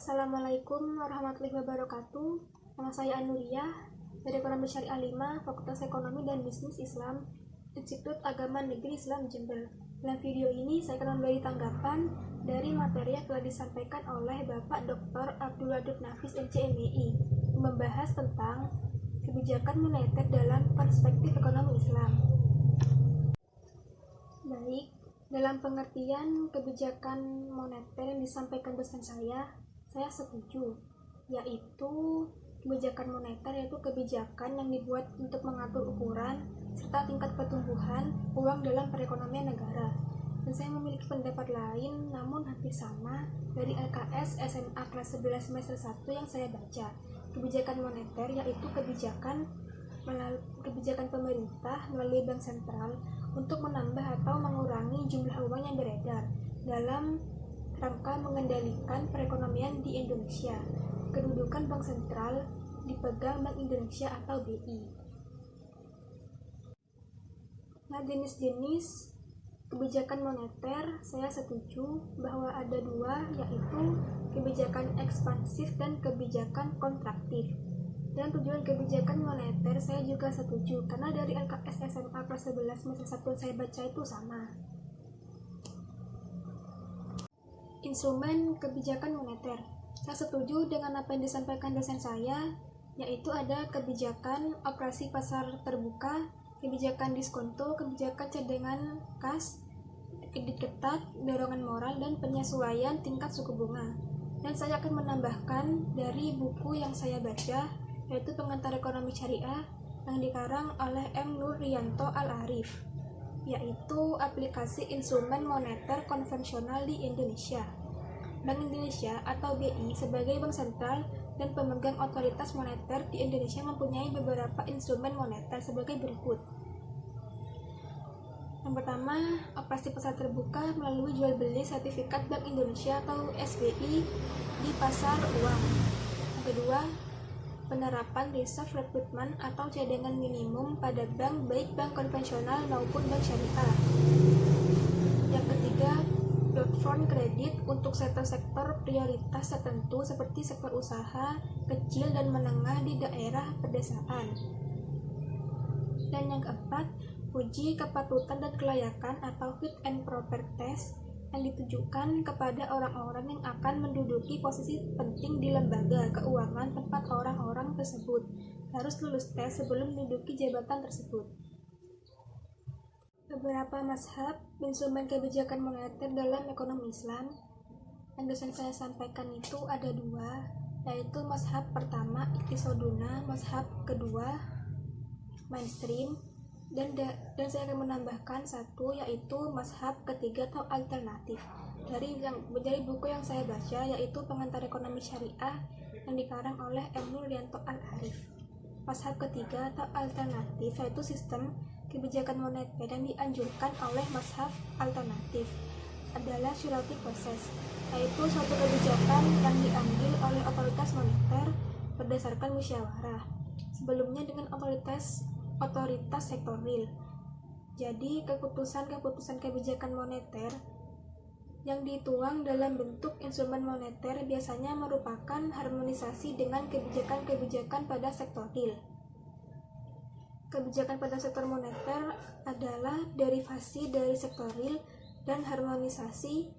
Assalamualaikum warahmatullahi wabarakatuh. Nama saya Anuriyah dari Ekonomi Syariah 5, Fakultas Ekonomi dan Bisnis Islam, Institut Agama Negeri Islam Jember. Dalam video ini saya akan memberi tanggapan dari materi yang telah disampaikan oleh Bapak Dr. Abdul Wadud Nafis MCMI, membahas tentang kebijakan moneter dalam perspektif ekonomi Islam. Baik, dalam pengertian kebijakan moneter yang disampaikan dosen saya setuju, yaitu kebijakan moneter yaitu kebijakan yang dibuat untuk mengatur ukuran serta tingkat pertumbuhan uang dalam perekonomian negara. Dan saya memiliki pendapat lain namun hampir sama dari LKS SMA kelas 11 semester 1 yang saya baca. Kebijakan moneter yaitu kebijakan pemerintah melalui bank sentral untuk menambah atau mengurangi jumlah uang yang beredar dalam rangka mengendalikan perekonomian di Indonesia. Kedudukan bank sentral dipegang Bank Indonesia atau BI. Nah, jenis-jenis kebijakan moneter saya setuju bahwa ada dua, yaitu kebijakan ekspansif dan kebijakan kontraktif. Dan tujuan kebijakan moneter saya juga setuju karena dari LKS SMA kelas 11 semester 1 saya baca itu sama. Instrumen kebijakan moneter. Saya setuju dengan apa yang disampaikan dosen saya, yaitu ada kebijakan operasi pasar terbuka, kebijakan diskonto, kebijakan cadangan kas, kredit ketat, dorongan moral, dan penyesuaian tingkat suku bunga. Dan saya akan menambahkan dari buku yang saya baca, yaitu Pengantar Ekonomi Syariah yang dikarang oleh M. Nur Rianto Al-Arif, yaitu aplikasi instrumen moneter konvensional di Indonesia. Bank Indonesia atau BI sebagai bank sentral dan pemegang otoritas moneter di Indonesia mempunyai beberapa instrumen moneter sebagai berikut. Yang pertama, operasi pasar terbuka melalui jual beli sertifikat Bank Indonesia atau SBI di pasar uang. Yang kedua, penerapan reserve recruitment atau cadangan minimum pada bank, baik bank konvensional maupun bank syariah. Yang ketiga, platform kredit untuk sektor-sektor prioritas tertentu seperti sektor usaha kecil dan menengah di daerah pedesaan. Dan yang keempat, uji kepatutan dan kelayakan atau fit and proper test yang ditujukan kepada orang-orang yang akan menduduki posisi penting di lembaga keuangan tempat orang-orang tersebut harus lulus tes sebelum menduduki jabatan tersebut. Beberapa mazhab instrumen kebijakan moneter dalam ekonomi Islam yang dosen saya sampaikan itu ada dua, yaitu mazhab pertama Iqtisoduna, mazhab kedua mainstream, dan saya akan menambahkan satu, yaitu mazhab ketiga atau alternatif dari buku yang saya baca, yaitu Pengantar Ekonomi Syariah yang dikarang oleh M. Nur Rianto Al-Arif. Mazhab ketiga atau alternatif yaitu sistem kebijakan moneter yang dianjurkan oleh mazhab alternatif adalah syurati proses, yaitu suatu kebijakan yang diambil oleh otoritas moneter berdasarkan musyawarah sebelumnya dengan otoritas sektor real. Jadi keputusan kebijakan moneter yang dituang dalam bentuk instrumen moneter biasanya merupakan harmonisasi dengan kebijakan-kebijakan pada sektor real. Kebijakan pada sektor moneter adalah derivasi dari sektor real dan harmonisasi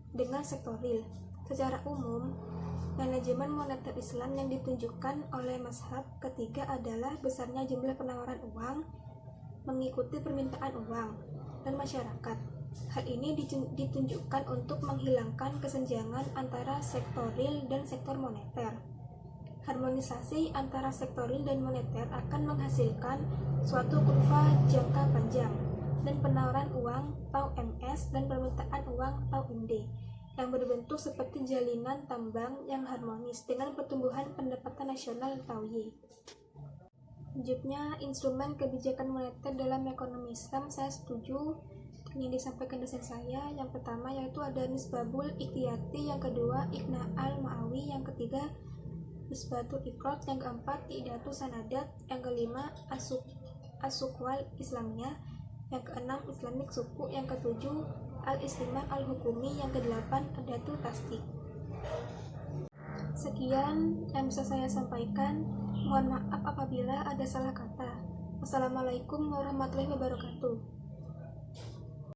dengan sektor real. Secara umum, manajemen moneter Islam yang ditunjukkan oleh mazhab ketiga adalah besarnya jumlah penawaran uang mengikuti permintaan uang dan masyarakat. Hal ini ditunjukkan untuk menghilangkan kesenjangan antara sektor real dan sektor moneter. Harmonisasi antara sektor real dan moneter akan menghasilkan suatu kurva jangka panjang dan penawaran uang atau MS dan permintaan uang atau MD yang berbentuk seperti jalinan tambang yang harmonis dengan pertumbuhan pendapatan nasional atau Y. Selanjutnya, instrumen kebijakan moneter dalam ekonomi Islam saya setuju yang disampaikan dosen saya. Yang pertama yaitu ada Nisbabul Iqtiyati, yang kedua Iqna al-Ma'awi, yang ketiga Nisbatul Iqrot, yang keempat Iqdatu Sanadat, yang kelima As-Sukwal Islamiyah, yang keenam Islamic Suku, yang ketujuh Al-Istimah Al-Hukumi, yang kedelapan Adatul Tasdik. Sekian yang bisa saya sampaikan. Mohon maaf apabila ada salah kata. Wassalamualaikum warahmatullahi wabarakatuh.